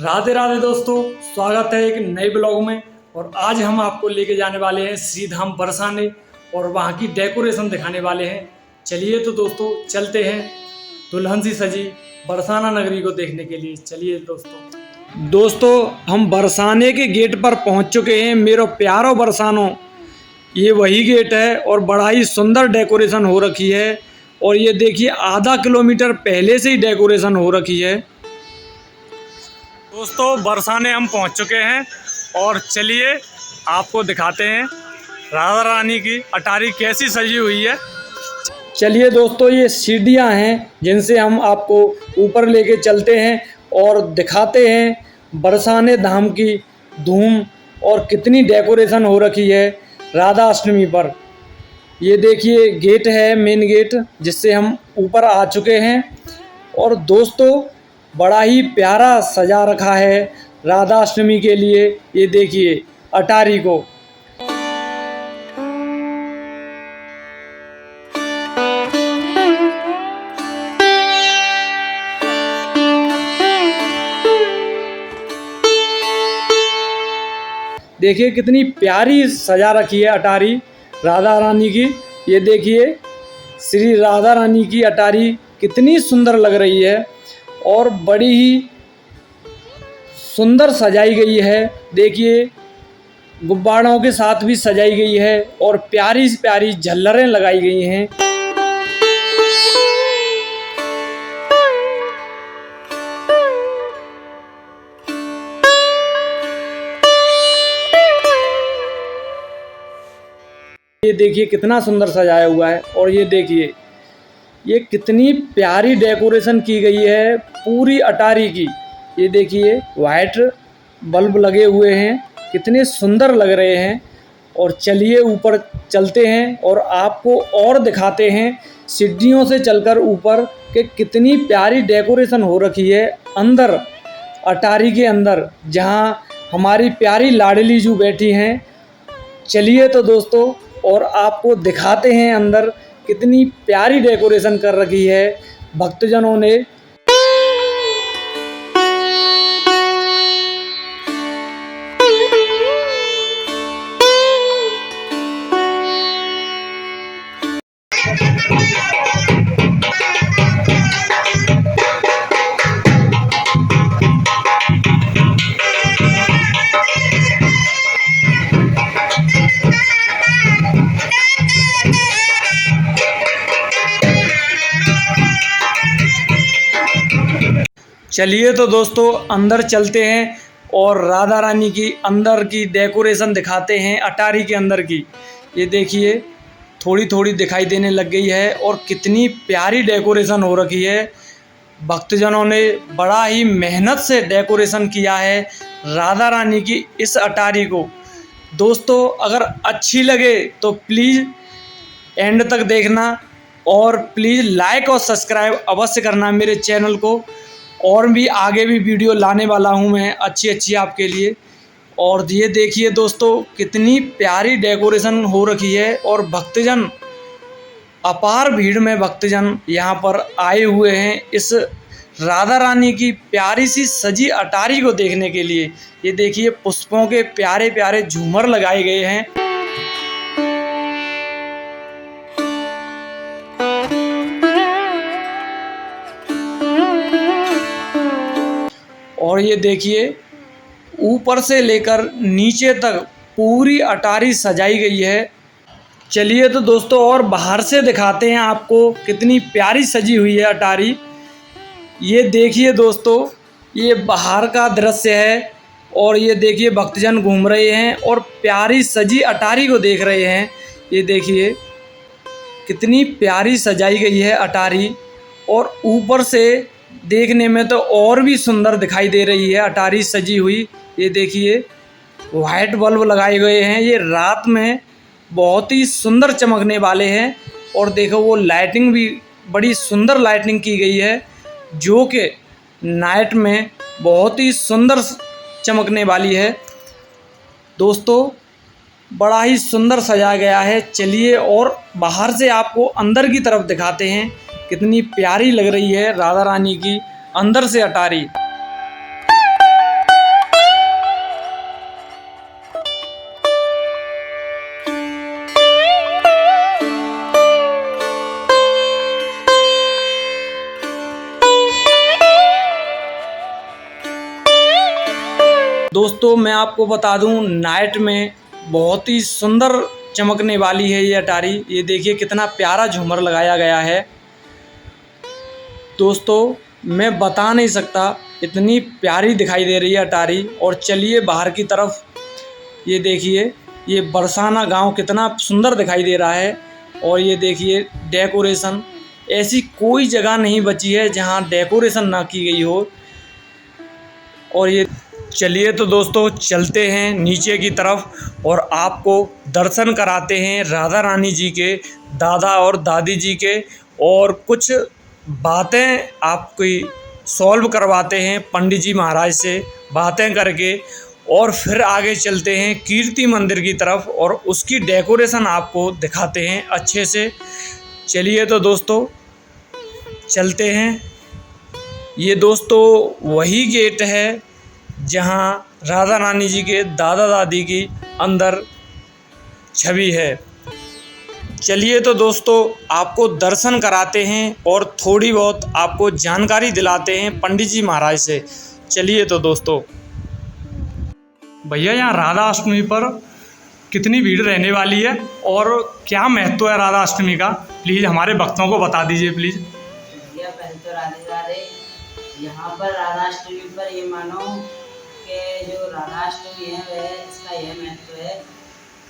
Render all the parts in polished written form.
राधे राधे दोस्तों, स्वागत है एक नए ब्लॉग में। और आज हम आपको लेके जाने वाले हैं श्री धाम बरसाने और वहाँ की डेकोरेशन दिखाने वाले हैं। चलिए तो दोस्तों चलते हैं दुल्हन सी सजी बरसाना नगरी को देखने के लिए। चलिए दोस्तों हम बरसाने के गेट पर पहुँच चुके हैं। मेरो प्यारो बरसानो, ये वही गेट है और बड़ा ही सुंदर डेकोरेशन हो रखी है। और ये देखिए आधा किलोमीटर पहले से ही डेकोरेशन हो रखी है। दोस्तों बरसाने हम पहुंच चुके हैं और चलिए आपको दिखाते हैं राधा रानी की अटारी कैसी सजी हुई है। चलिए दोस्तों, ये सीढ़ियां हैं जिनसे हम आपको ऊपर लेके चलते हैं और दिखाते हैं बरसाने धाम की धूम और कितनी डेकोरेशन हो रखी है राधा अष्टमी पर। ये देखिए गेट है, मेन गेट, जिससे हम ऊपर आ चुके हैं। और दोस्तों बड़ा ही प्यारा सजा रखा है राधा अष्टमी के लिए। ये देखिए अटारी को। देखिए कितनी प्यारी सजा रखी है अटारी राधा रानी की। ये देखिए श्री राधा रानी की अटारी कितनी सुंदर लग रही है और बड़ी ही सुंदर सजाई गई है। देखिए गुब्बारों के साथ भी सजाई गई है और प्यारी प्यारी झल्लरें लगाई गई हैं। ये देखिए कितना सुंदर सजाया हुआ है। और ये देखिए ये कितनी प्यारी डेकोरेशन की गई है पूरी अटारी की। ये देखिए वाइट बल्ब लगे हुए हैं, कितने सुंदर लग रहे हैं। और चलिए ऊपर चलते हैं और आपको और दिखाते हैं सीढ़ियों से चलकर ऊपर कि कितनी प्यारी डेकोरेशन हो रखी है अंदर अटारी के अंदर, जहां हमारी प्यारी लाडली जू बैठी हैं। चलिए तो दोस्तों और आपको दिखाते हैं अंदर कितनी प्यारी डेकोरेशन कर रखी है भक्तजनों ने। चलिए तो दोस्तों अंदर चलते हैं और राधा रानी की अंदर की डेकोरेशन दिखाते हैं अटारी के अंदर की। ये देखिए थोड़ी थोड़ी दिखाई देने लग गई है और कितनी प्यारी डेकोरेशन हो रखी है। भक्तजनों ने बड़ा ही मेहनत से डेकोरेशन किया है राधा रानी की इस अटारी को। दोस्तों अगर अच्छी लगे तो प्लीज़ एंड तक देखना और प्लीज़ लाइक और सब्सक्राइब अवश्य करना मेरे चैनल को। और भी आगे भी वीडियो लाने वाला हूं मैं अच्छी आपके लिए। और ये देखिए दोस्तों कितनी प्यारी डेकोरेशन हो रखी है और भक्तजन, अपार भीड़ में भक्तजन यहाँ पर आए हुए हैं इस राधा रानी की प्यारी सी सजी अटारी को देखने के लिए। ये देखिए पुष्पों के प्यारे प्यारे झूमर लगाए गए हैं। और ये देखिए ऊपर से लेकर नीचे तक पूरी अटारी सजाई गई है। चलिए तो दोस्तों और बाहर से दिखाते हैं आपको कितनी प्यारी सजी हुई है अटारी। ये देखिए दोस्तों ये बाहर का दृश्य है और ये देखिए भक्तजन घूम रहे हैं और प्यारी सजी अटारी को देख रहे हैं। ये देखिए कितनी प्यारी सजाई गई है अटारी और ऊपर से देखने में तो और भी सुंदर दिखाई दे रही है अटारी सजी हुई। ये देखिए वाइट बल्ब लगाए गए हैं, ये रात में बहुत ही सुंदर चमकने वाले हैं। और देखो वो लाइटिंग भी बड़ी सुंदर लाइटिंग की गई है जो कि नाइट में बहुत ही सुंदर चमकने वाली है। दोस्तों बड़ा ही सुंदर सजाया गया है। चलिए और बाहर से आपको अंदर की तरफ दिखाते हैं कितनी प्यारी लग रही है राधा रानी की अंदर से अटारी। दोस्तों मैं आपको बता दूं, नाइट में बहुत ही सुंदर चमकने वाली है ये अटारी। ये देखिए कितना प्यारा झूमर लगाया गया है। दोस्तों मैं बता नहीं सकता, इतनी प्यारी दिखाई दे रही है अटारी। और चलिए बाहर की तरफ, ये देखिए ये बरसाना गांव कितना सुंदर दिखाई दे रहा है। और ये देखिए डेकोरेशन, ऐसी कोई जगह नहीं बची है जहां डेकोरेशन ना की गई हो। और ये चलिए तो दोस्तों चलते हैं नीचे की तरफ और आपको दर्शन कराते हैं राधा रानी जी के, दादा और दादी जी के, और कुछ बातें आपकी सॉल्व करवाते हैं पंडित जी महाराज से बातें करके। और फिर आगे चलते हैं कीर्ति मंदिर की तरफ और उसकी डेकोरेशन आपको दिखाते हैं अच्छे से। चलिए तो दोस्तों चलते हैं। ये दोस्तों वही गेट है जहां राधा रानी जी के दादा दादी की अंदर छवि है। चलिए तो दोस्तों आपको दर्शन कराते हैं और थोड़ी बहुत आपको जानकारी दिलाते हैं पंडित जी महाराज से। चलिए तो दोस्तों। भैया यहाँ राधा अष्टमी पर कितनी भीड़ रहने वाली है और क्या महत्व है राधा अष्टमी का, प्लीज़ हमारे भक्तों को बता दीजिए प्लीज़। भैया पहले तो राधे राधे। यहाँ पर राधा अष्टमी पर ये मानो कि जो राधा अष्टमी है वह इसका यह महत्व है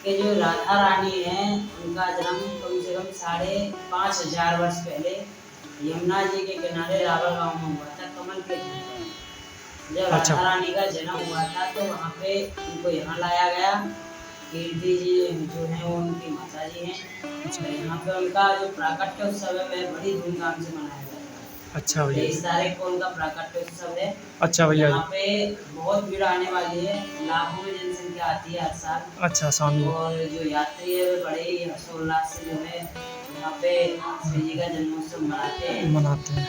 कि जो राधा रानी है उनका जन्म कम से कम 5,500 वर्ष पहले यमुना जी के किनारे रावल गांव में हुआ था, कमल के घर पर। जब राधा रानी का जन्म हुआ था तो वहाँ पे उनको यहाँ लाया गया। कीर्ति जी जो है वो उनकी माता जी हैं। यहाँ पे उनका जो प्राकट्य उत्सव है वह बड़ी धूमधाम से मनाया जाता है। अच्छा भैया, 23 तारीख को उनका प्राकट्य उत्सव है। अच्छा भैया, यहाँ पे बहुत भीड़ आने वाली है, लाखों में जनसंख्या आती है हर साल। अच्छा स्वामी। और जो यात्री है वे बड़े ही हर्षोल्लास से जो है यहाँ पे श्री जी का जन्मोत्सव मनाते हैं।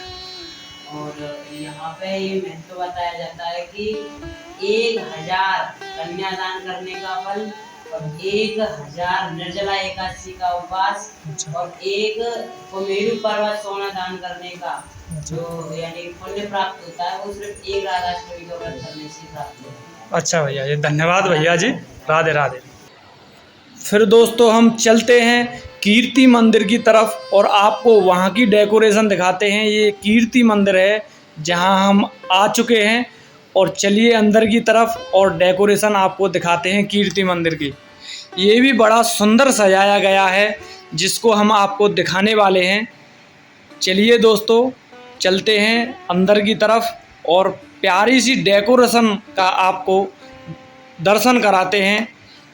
और यहाँ पे ये महत्व बताया जाता है कि 1000 कन्यादान करने का फल और 1000 निर्जला एकादशी का उपवास और 1 कोमेरु पर्वत सोना दान करने का जो यानी पुण्य प्राप्त होता है वो सिर्फ एक राधाष्टमी का व्रत करने से प्राप्त होता है। अच्छा भैया, ये धन्यवाद भैया जी, राधे राधे। फिर दोस्तों हम चलते हैं कीर्ति मंदिर की तरफ और आपको वहाँ की डेकोरेशन दिखाते हैं। ये कीर्ति मंदिर है जहाँ हम आ चुके हैं और चलिए अंदर की तरफ और डेकोरेशन आपको दिखाते हैं कीर्ति मंदिर की। ये भी बड़ा सुंदर सजाया गया है जिसको हम आपको दिखाने वाले हैं। चलिए दोस्तों चलते हैं अंदर की तरफ और प्यारी सी डेकोरेशन का आपको दर्शन कराते हैं।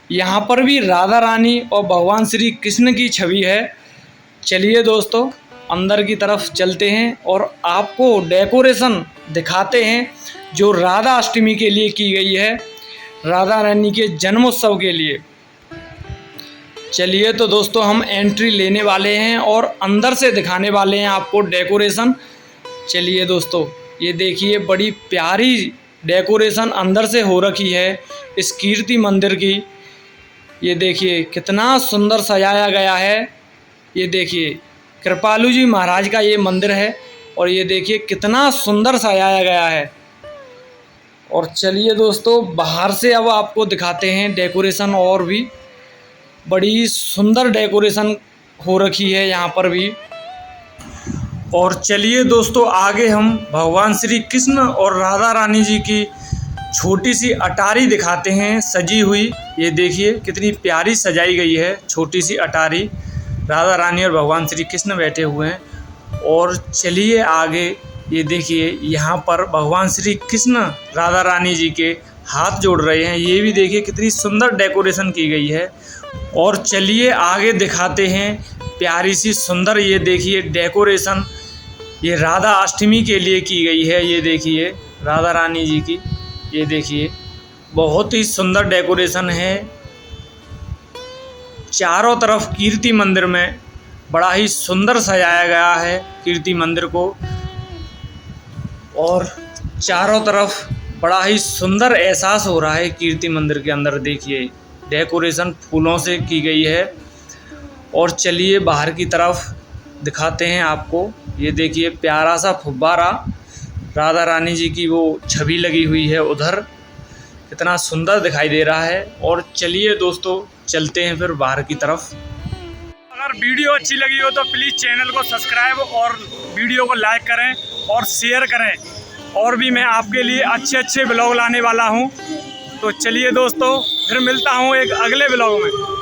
यहाँ पर भी राधा रानी और भगवान श्री कृष्ण की छवि है। चलिए दोस्तों अंदर की तरफ चलते हैं और आपको डेकोरेशन दिखाते हैं जो राधा अष्टमी के लिए की गई है, राधा रानी के जन्मोत्सव के लिए। चलिए तो दोस्तों हम एंट्री लेने वाले हैं और अंदर से दिखाने वाले हैं आपको डेकोरेशन। चलिए दोस्तों ये देखिए बड़ी प्यारी डेकोरेशन अंदर से हो रखी है इस कीर्ति मंदिर की। ये देखिए कितना सुंदर सजाया गया है। ये देखिए कृपालु जी महाराज का ये मंदिर है और ये देखिए कितना सुंदर सजाया गया है। और चलिए दोस्तों बाहर से अब आपको दिखाते हैं डेकोरेशन, और भी बड़ी सुंदर डेकोरेशन हो रखी है यहाँ पर भी। और चलिए दोस्तों आगे हम भगवान श्री कृष्ण और राधा रानी जी की छोटी सी अटारी दिखाते हैं सजी हुई। ये देखिए कितनी प्यारी सजाई गई है छोटी सी अटारी, राधा रानी और भगवान श्री कृष्ण बैठे हुए हैं। और चलिए आगे ये देखिए यहाँ पर भगवान श्री कृष्ण राधा रानी जी के हाथ जोड़ रहे हैं। ये भी देखिए कितनी सुंदर डेकोरेशन की गई है। और चलिए आगे दिखाते हैं प्यारी सी सुंदर, ये देखिए डेकोरेशन ये राधा अष्टमी के लिए की गई है। ये देखिए राधा रानी जी की, ये देखिए बहुत ही सुंदर डेकोरेशन है। चारों तरफ कीर्ति मंदिर में बड़ा ही सुंदर सजाया गया है कीर्ति मंदिर को, और चारों तरफ बड़ा ही सुंदर एहसास हो रहा है कीर्ति मंदिर के अंदर। देखिए डेकोरेशन फूलों से की गई है। और चलिए बाहर की तरफ दिखाते हैं आपको। ये देखिए प्यारा सा फुब्बारा, राधा रानी जी की वो छवि लगी हुई है उधर। कितना सुंदर दिखाई दे रहा है। और चलिए दोस्तों चलते हैं फिर बाहर की तरफ। अगर वीडियो अच्छी लगी हो तो प्लीज़ चैनल को सब्सक्राइब और वीडियो को लाइक करें और शेयर करें। और भी मैं आपके लिए अच्छे अच्छे ब्लॉग लाने वाला हूं। तो चलिए दोस्तों फिर मिलता हूं एक अगले ब्लॉग में।